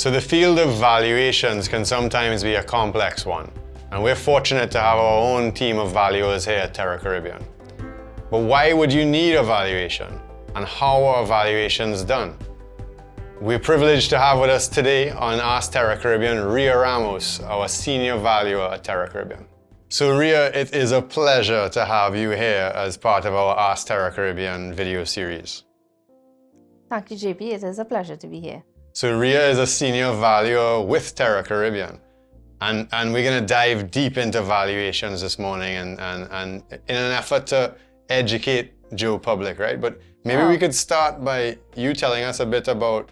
So the field of valuations can sometimes be a complex one, and we're fortunate to have our own team of valuers here at Terra Caribbean. But why would you need a valuation, and how are valuations done? We're privileged to have with us today on Ask Terra Caribbean, Ria Ramos, our senior valuer at Terra Caribbean. So Ria, it is a pleasure to have you here as part of our Ask Terra Caribbean video series. Thank you, JP. It is a pleasure to be here. So Ria is a senior valuer with Terra Caribbean. And we're going to dive deep into valuations this morning and in an effort to educate Joe public, right? But maybe we could start by you telling us a bit about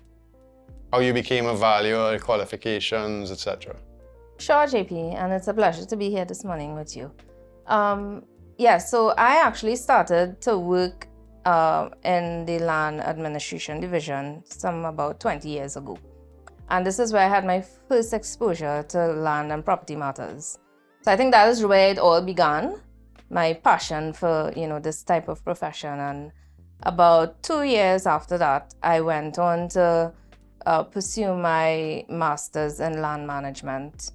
how you became a valuer, qualifications, etc. Sure, JP, and it's a pleasure to be here this morning with you. So I actually started to work in the Land Administration Division about 20 years ago. And this is where I had my first exposure to land and property matters. So I think that is where it all began, my passion for, this type of profession. And about 2 years after that, I went on to pursue my master's in land management.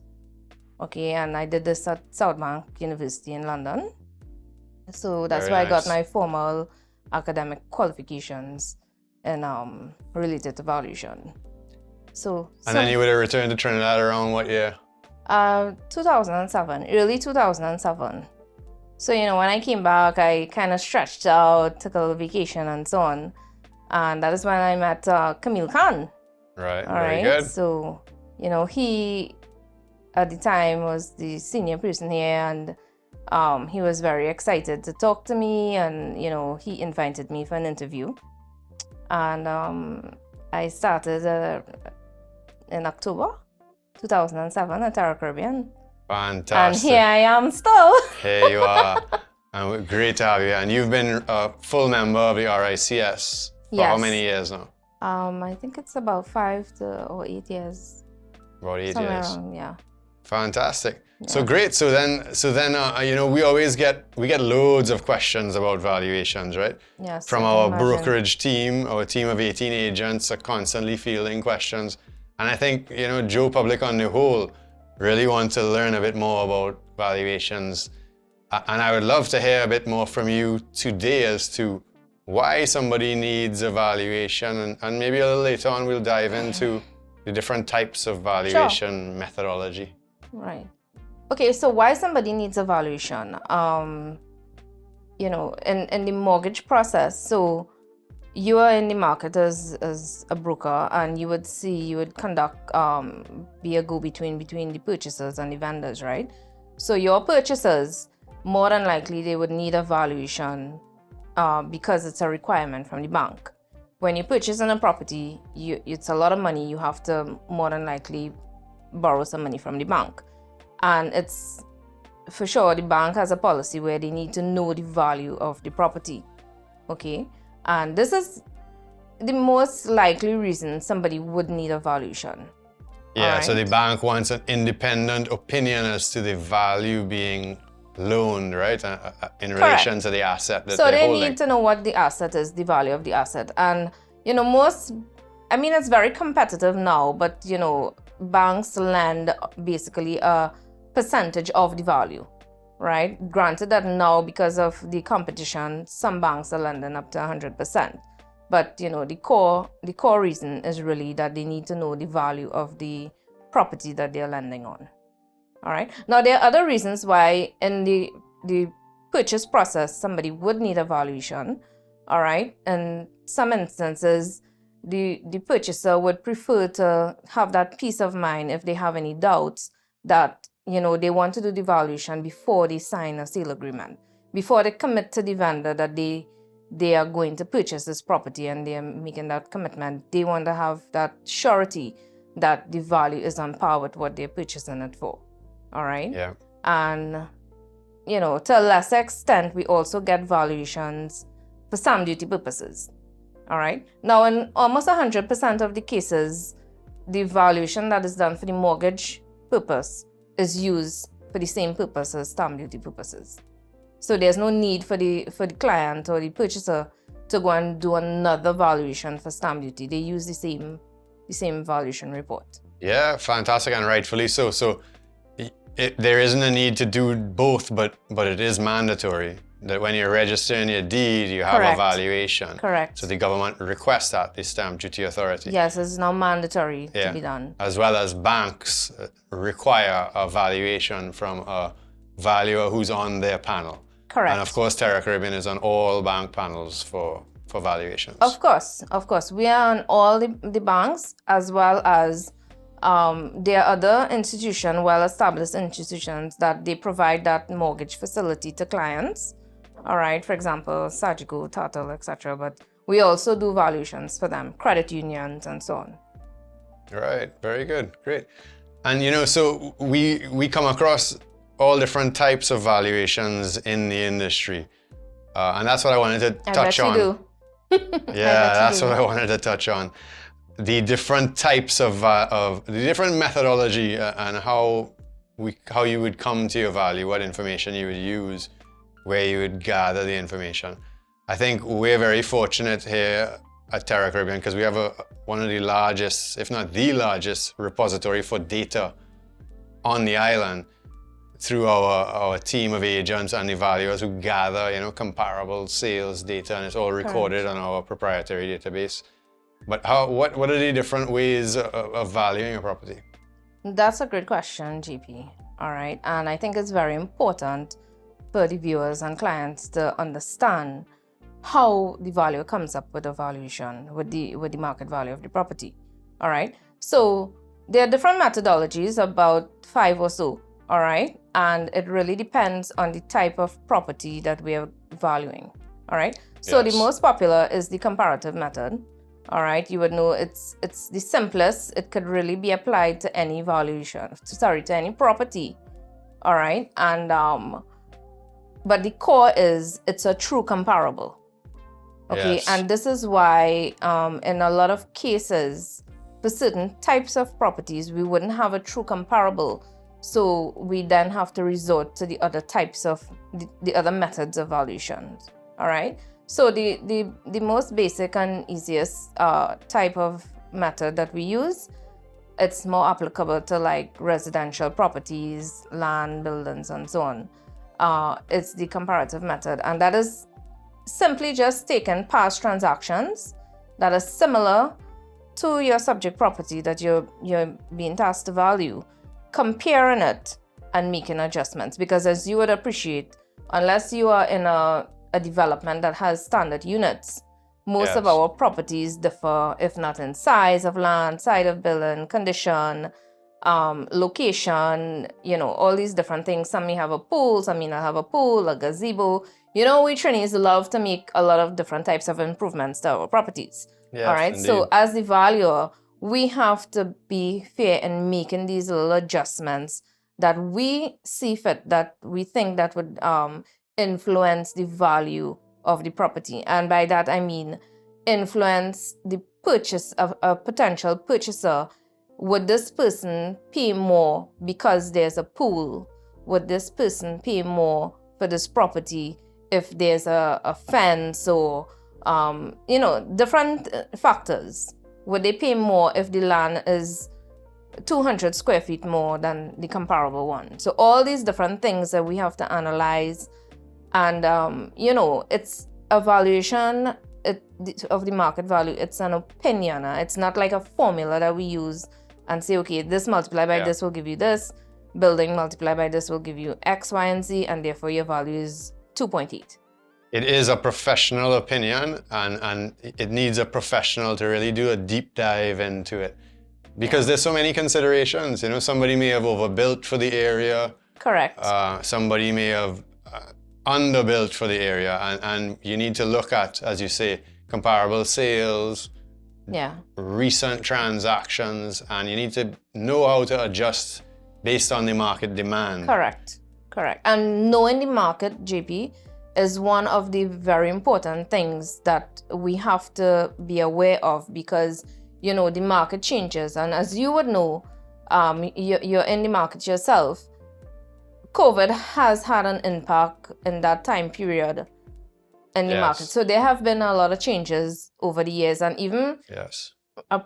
Okay, and I did this at Southbank University in London. So that's where I got my formal academic qualifications in related to valuation. And then you would have returned to Trinidad around what year? 2007, early 2007. So, when I came back, I kind of stretched out, took a little vacation and so on. And that is when I met Camille Khan. Right, very good. So, he at the time was the senior person here, and he was very excited to talk to me, and, he invited me for an interview. And I started in October 2007 at Terra Caribbean. Fantastic. And here I am still. Here you are. And great to have you. And you've been a full member of the RICS for how many years now? I think it's about 5 or 8 years. About 8 somewhere years. Around, yeah. Fantastic. Yeah. So great. So then, we always get loads of questions about valuations, right? Yes. From our brokerage team, our team of 18 agents are constantly fielding questions. And I think, Joe public on the whole really want to learn a bit more about valuations. And I would love to hear a bit more from you today as to why somebody needs a valuation. And maybe a little later on, we'll dive into the different types of valuation methodology. Right. Okay, so why somebody needs a valuation? In the mortgage process, so you are in the market as a broker, and you would conduct, be a go-between between the purchasers and the vendors, right? So your purchasers, more than likely, they would need a valuation because it's a requirement from the bank. When you purchase on a property, it's a lot of money. You have to more than likely borrow some money from the bank. And it's for sure the bank has a policy where they need to know the value of the property. Okay? And this is the most likely reason somebody would need a valuation. Yeah, right? So the bank wants an independent opinion as to the value being loaned, right? In relation to the asset that they're holding. So they need to know what the asset is, the value of the asset. And, it's very competitive now, but, banks lend basically a percentage of the value, right? Granted that now, because of the competition, some banks are lending up to 100%. But, the core reason is really that they need to know the value of the property that they're lending on. All right. Now, there are other reasons why in the purchase process, somebody would need a valuation. All right. In some instances, the purchaser would prefer to have that peace of mind if they have any doubts that, they want to do the valuation before they sign a sale agreement, before they commit to the vendor that they are going to purchase this property and they are making that commitment. They want to have that surety that the value is on par with what they're purchasing it for. All right. Yeah. And, to a lesser extent, we also get valuations for stamp duty purposes. All right. Now, in almost 100% of the cases, the valuation that is done for the mortgage purpose is used for the same purpose as stamp duty purposes. So there's no need for the client or the purchaser to go and do another valuation for stamp duty. They use the same valuation report. Yeah, fantastic, and rightfully so. So there isn't a need to do both, but it is mandatory that when you're registering your deed, you have Correct. a valuation. Correct. So the government requests that, the Stamp Duty Authority. Yes, it's now mandatory to be done. As well as banks require a valuation from a valuer who's on their panel. Correct. And of course, Terra Caribbean is on all bank panels for valuations. Of course. We are on all the banks, as well as there are other institutions, well-established institutions, that they provide that mortgage facility to clients. All right, for example, Sagico, Turtle, etc. But we also do valuations for them, credit unions, and so on. All right, very good, great. And you know, so we come across all different types of valuations in the industry, and that's what I wanted to touch on. You do. Yeah, that's what I wanted to touch on. The different types of the different methodology and how you would come to your value, what information you would use, where you would gather the information. I think we're very fortunate here at Terra Caribbean because we have one of the largest, if not the largest, repository for data on the island through our team of agents and evaluators who gather, you know, comparable sales data, and it's all recorded on our proprietary database. But what are the different ways of valuing a property? That's a great question, GP. All right, and I think it's very important for the viewers and clients to understand how the valuer comes up with a valuation, with the market value of the property. All right, so there are different methodologies, about 5 or so. All right, and it really depends on the type of property that we are valuing. All right, so the most popular is the comparative method. All right, you would know it's the simplest. It could really be applied to any valuation, to any property. All right, and but the core is it's a true comparable. Okay, and this is why in a lot of cases for certain types of properties we wouldn't have a true comparable, so we then have to resort to the other types of the other methods of valuations. All right, so the most basic and easiest type of method that we use, it's more applicable to like residential properties, land, buildings, and so on. It's the comparative method, and that is simply just taking past transactions that are similar to your subject property that you're being tasked to value, comparing it and making adjustments. Because as you would appreciate, unless you are in a development that has standard units, most of our properties differ, if not in size of land, size of building, condition, location, you know, all these different things. Some may have a pool, some may not have a pool, a gazebo. You know, we Trinis love to make a lot of different types of improvements to our properties. Yes, all right, indeed. so as the valuer, we have to be fair in making these little adjustments that we see fit, that we think that would influence the value of the property. And by that I mean influence the purchase of a potential purchaser. Would this person pay more because there's a pool? Would this person pay more for this property if there's a fence or you know, different factors? Would they pay more if the land is 200 square feet more than the comparable one? So all these different things that we have to analyze, and you know, it's a valuation of the market value. It's an opinion. It's not like a formula that we use and say, okay, this multiplied by this will give you this, building multiplied by this will give you X, Y, and Z, and therefore your value is 2.8. It is a professional opinion, and it needs a professional to really do a deep dive into it, because there's so many considerations. You know, somebody may have overbuilt for the area. Correct. Somebody may have underbuilt for the area, and you need to look at, as you say, comparable sales, recent transactions, and you need to know how to adjust based on the market demand. Correct. And knowing the market, JP, is one of the very important things that we have to be aware of, because, you know, the market changes. And as you would know, you're in the market yourself. COVID has had an impact in that time period in the market. So there have been a lot of changes over the years, and even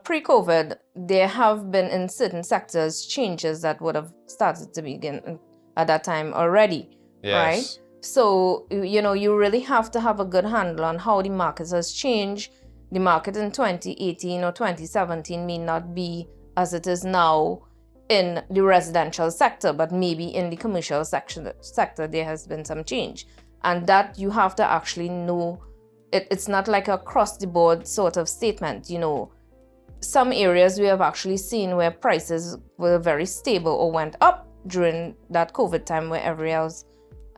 pre-COVID, there have been in certain sectors changes that would have started to begin at that time already, right? Yes. So, you really have to have a good handle on how the market has changed. The market in 2018 or 2017 may not be as it is now in the residential sector, but maybe in the commercial sector there has been some change. And that you have to actually know. It's not like a across-the-board sort of statement, Some areas we have actually seen where prices were very stable or went up during that COVID time where everywhere else,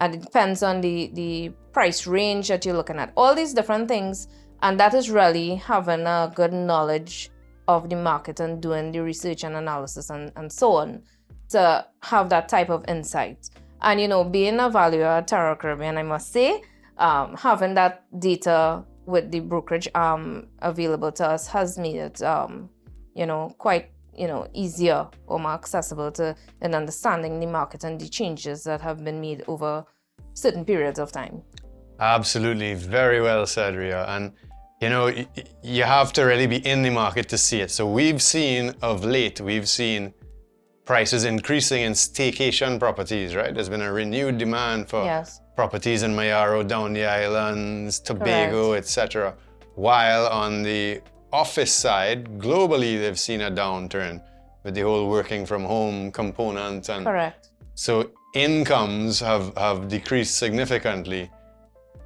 and it depends on the price range that you're looking at. All these different things, and that is really having a good knowledge of the market and doing the research and analysis and so on to have that type of insight. And, being a valuer at Terra Caribbean, I must say, having that data with the brokerage available to us has made it, quite, easier or more accessible in understanding the market and the changes that have been made over certain periods of time. Absolutely. Very well said, Ria. And, you have to really be in the market to see it. So we've seen prices increasing in staycation properties, right? There's been a renewed demand for properties in Mayaro, down the islands, Tobago, etc. While on the office side, globally, they've seen a downturn with the whole working from home component. And so incomes have decreased significantly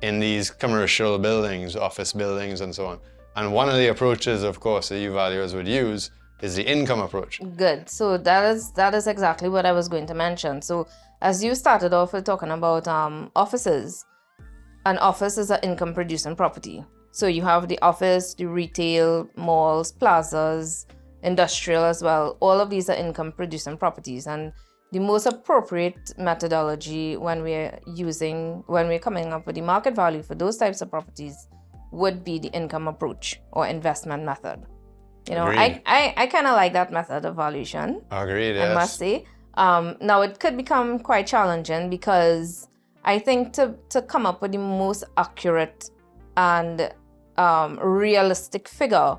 in these commercial buildings, office buildings, and so on. And one of the approaches, of course, that you valuers would use is the income approach. Good. So that is exactly what I was going to mention. So as you started off with talking about offices, an office is an income producing property. So you have the office, the retail, malls, plazas, industrial as well. All of these are income producing properties. And the most appropriate methodology when we're coming up with the market value for those types of properties would be the income approach or investment method. I kind of like that method of valuation. Agreed, yes. I must say. Now it could become quite challenging because I think to come up with the most accurate and realistic figure,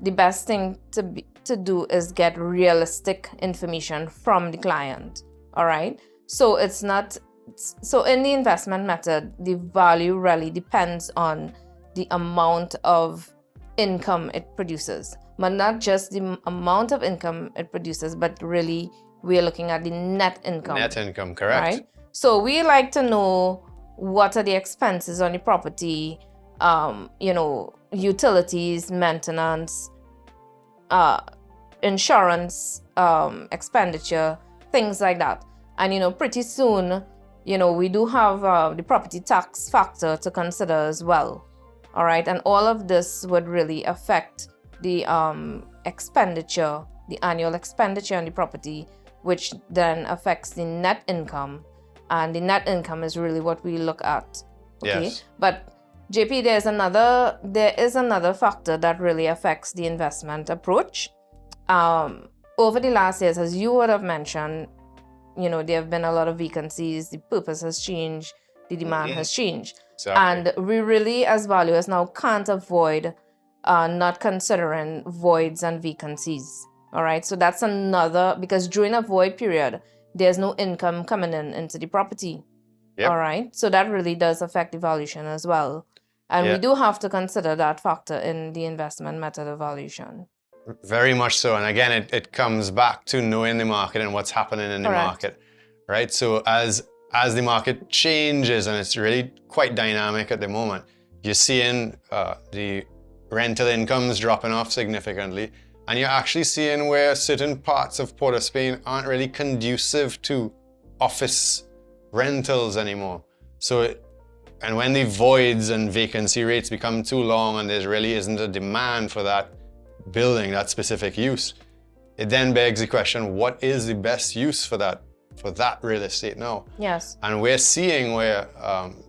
the best thing to do is get realistic information from the client. All right. So it's not. So in the investment method, the value really depends on the amount of income it produces, but not just the amount of income it produces, but really we're looking at the net income. Net income, correct. Right? So we like to know what are the expenses on the property, utilities, maintenance, insurance, expenditure, things like that. And, pretty soon, we do have the property tax factor to consider as well. All right. And all of this would really affect the expenditure, the annual expenditure on the property, which then affects the net income. And the net income is really what we look at. Okay. Yes. But JP, there is another factor that really affects the investment approach. Over the last years, as you would have mentioned, there have been a lot of vacancies, the purpose has changed, the demand has changed. Exactly. And we really, as valuers now, can't avoid not considering voids and vacancies. All right. So that's another, because during a void period, there's no income coming into the property. Yep. All right. So that really does affect the valuation as well. And we do have to consider that factor in the investment method of valuation. Very much so. And again, it comes back to knowing the market and what's happening in the market, right? So as the market changes, and it's really quite dynamic at the moment, you're seeing the rental incomes dropping off significantly. And you're actually seeing where certain parts of Port of Spain aren't really conducive to office rentals anymore. And when the voids and vacancy rates become too long and there really isn't a demand for that building, that specific use, it then begs the question, what is the best use for that real estate now? Yes. And we're seeing where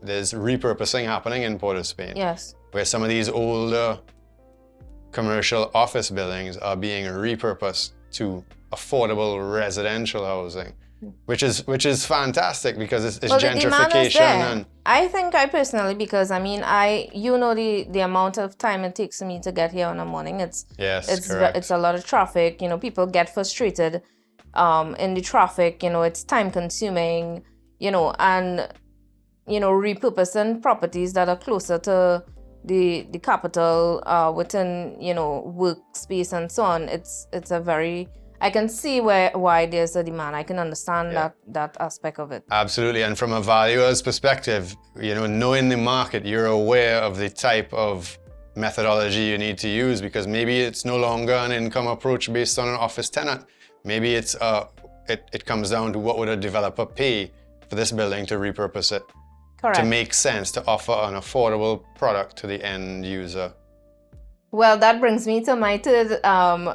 there's repurposing happening in Port of Spain. Yes. Where some of these older commercial office buildings are being repurposed to affordable residential housing. which is fantastic because it's Well, the demand is gentrification there. and I personally, because I mean, the amount of time it takes me to get here in the morning. correct. It's a lot of traffic. You know, people get frustrated in the traffic. You know, it's time consuming. You know, and repurposing properties that are closer to the capital within workspace and so on. It's a very, I can see why there's a demand. I can understand that aspect of it. Absolutely, and from a valuer's perspective, knowing the market, you're aware of the type of methodology you need to use, because maybe it's no longer an income approach based on an office tenant. Maybe it comes down to what would a developer pay for this building to repurpose it. Correct. To make sense to offer an affordable product to the end user. Well, that brings me to my third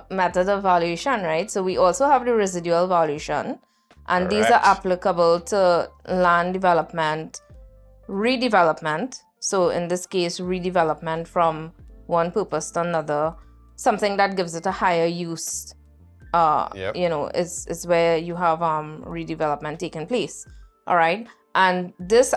method of valuation, right? So we also have the residual valuation, and these are applicable to land development, redevelopment. So in this case, redevelopment from one purpose to another, something that gives it a higher use. Is where you have redevelopment taking place. All right, and this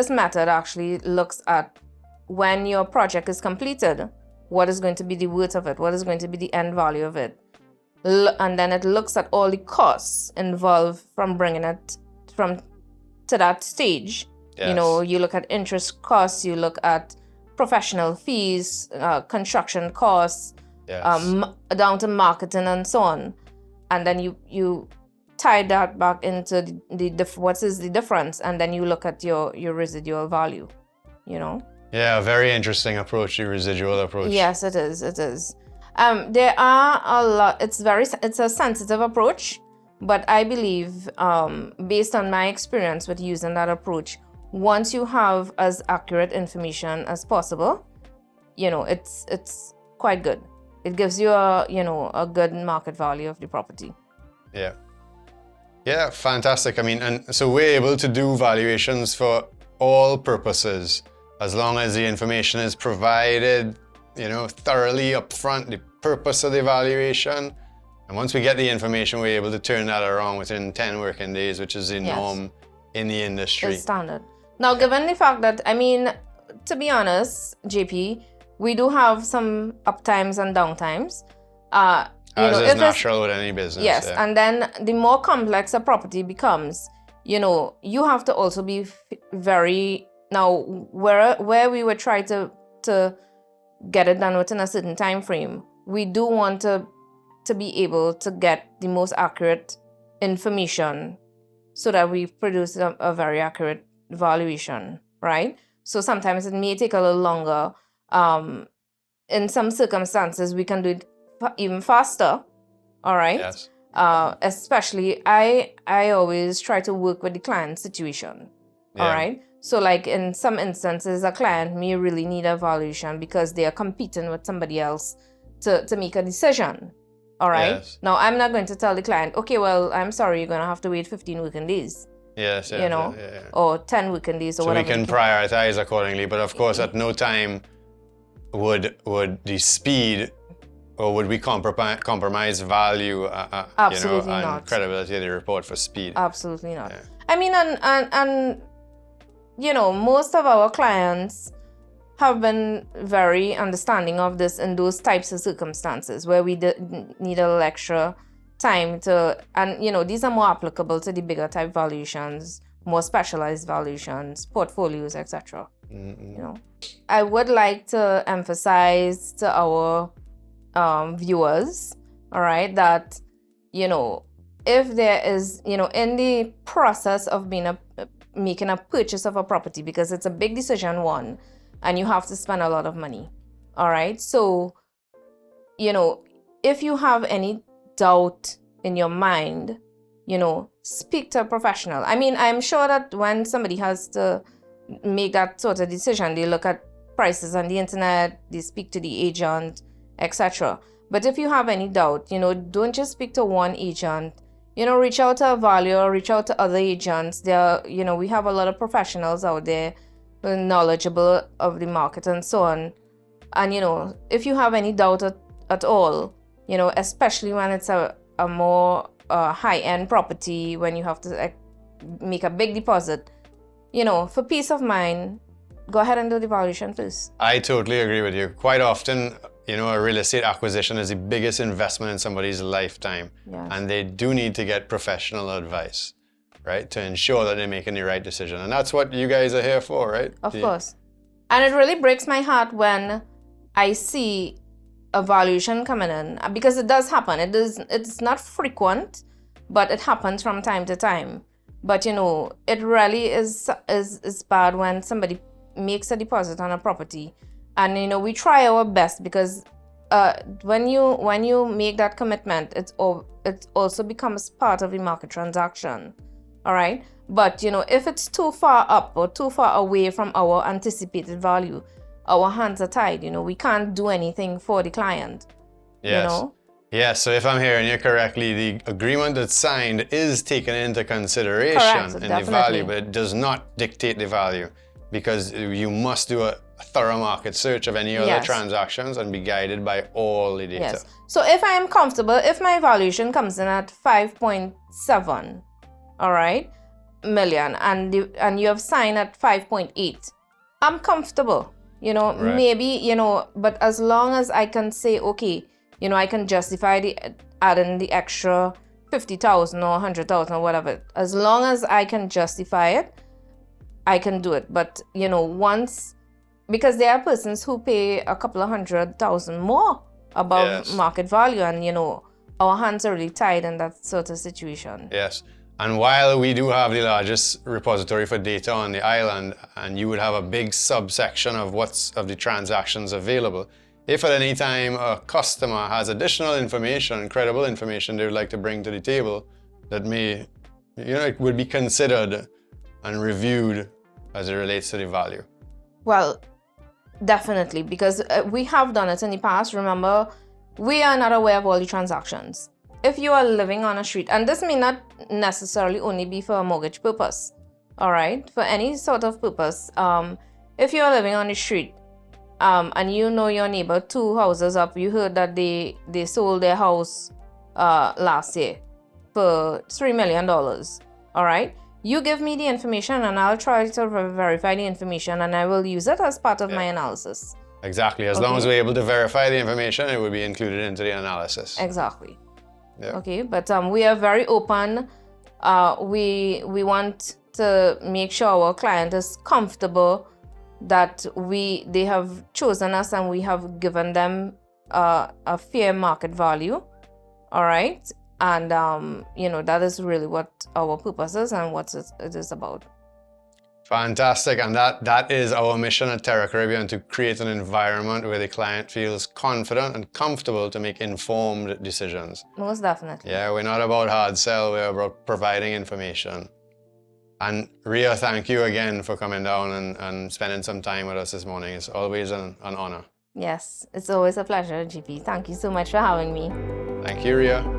method actually looks at when your project is completed, what is going to be the worth of it, what is going to be the end value of it, and then it looks at all the costs involved from bringing it to that stage. Yes. You look at interest costs, you look at professional fees, construction costs, down to marketing and so on, and then you tie that back into what is the difference, and then you look at your residual value. Yeah, a very interesting approach, the residual approach. Yes, it is. There are a lot. It's a sensitive approach, but I believe, based on my experience with using that approach, once you have as accurate information as possible, it's quite good. It gives you a good market value of the property. Yeah, fantastic. I mean, and so we're able to do valuations for all purposes, as long as the information is provided, thoroughly upfront, the purpose of the valuation. And once we get the information, we're able to turn that around within 10 working days, which is the norm in the industry. It's standard. Now, given the fact that, I mean, to be honest, JP, we do have some uptimes and downtimes. As is natural with any business. Yes, and then the more complex a property becomes, you have to also be very... Now, where we would try to get it done within a certain time frame, we do want to be able to get the most accurate information so that we produce a very accurate valuation, right? So sometimes it may take a little longer. In some circumstances, we can do it even faster, all right? Yes. Especially, I always try to work with the client situation, all right? So like in some instances, a client may really need a valuation because they are competing with somebody else to make a decision. All right. Yes. Now, I'm not going to tell the client, okay, well, I'm sorry, you're going to have to wait 15 working days. Yes. Or 10 working days or so whatever. So we can prioritize accordingly. But of course, at no time would the speed or would we compromise value Absolutely and not. credibility of the report for speed? Absolutely not. Yeah. I mean, and most of our clients have been very understanding of this in those types of circumstances where we need a little extra time and these are more applicable to the bigger type valuations, more specialized valuations, portfolios, etc. I would like to emphasize to our viewers, all right, that if there is in the process of making a purchase of a property, because it's a big decision one and you have to spend a lot of money, all right? So if you have any doubt in your mind, speak to a professional. I mean, I'm sure that when somebody has to make that sort of decision, they look at prices on the internet, they speak to the agent, etc. But if you have any doubt, don't just speak to one agent. Reach out to a valuer, reach out to other agents. There, we have a lot of professionals out there who are knowledgeable of the market and so on. And, if you have any doubt at all, especially when it's a a more high-end property, when you have to make a big deposit, for peace of mind, go ahead and do the valuation first. I totally agree with you. Quite often, a real estate acquisition is the biggest investment in somebody's lifetime. Yes. And they do need to get professional advice, right? To ensure that they're making the right decision. And that's what you guys are here for, right? Of course. And it really breaks my heart when I see a valuation coming in, because it does happen. It's not frequent, but it happens from time to time. But it really is bad when somebody makes a deposit on a property, and we try our best, because when you make that commitment, it also becomes part of the market transaction. All right, but if it's too far up or too far away from our anticipated value, our hands are tied. We can't do anything for the client. Yes. Yes, so if I'm hearing you correctly, the agreement that's signed is taken into consideration. Correct, in definitely. the value, but it does not dictate the value, because you must do a thorough market search of any other Yes. transactions and be guided by all the data. Yes. So if I am comfortable, if my valuation comes in at 5.7, all right, million, and you have signed at 5.8, I'm comfortable. Right. Maybe, but as long as I can say, okay, I can justify adding the extra 50,000 or 100,000 or whatever. As long as I can justify it, I can do it. But because there are persons who pay a couple of 100,000 more above Yes. market value, and our hands are really tied in that sort of situation. Yes. And while we do have the largest repository for data on the island, and you would have a big subsection of the transactions available, if at any time a customer has additional information, credible information they would like to bring to the table, that may, it would be considered and reviewed as it relates to the value. Well, definitely, because we have done it in the past. Remember, we are not aware of all the transactions. If you are living on a street, and this may not necessarily only be for a mortgage purpose, all right, for any sort of purpose, if you are living on the street, and your neighbor 2 houses up, you heard that they sold their house last year for $3 million, all right, you give me the information and I'll try to verify the information, and I will use it as part of my analysis. Exactly. As long as we're able to verify the information, it would be included into the analysis. Exactly. Yeah. Okay, but we are very open. We want to make sure our client is comfortable that they have chosen us and we have given them a fair market value. All right, and that is really what our purpose is and what it is about. Fantastic. And that is our mission at Terra Caribbean, to create an environment where the client feels confident and comfortable to make informed decisions. Most definitely. Yeah, we're not about hard sell, we're about providing information. And Ria, thank you again for coming down and spending some time with us this morning. It's always an honor. Yes, it's always a pleasure, GP. Thank you so much for having me. Thank you, Ria.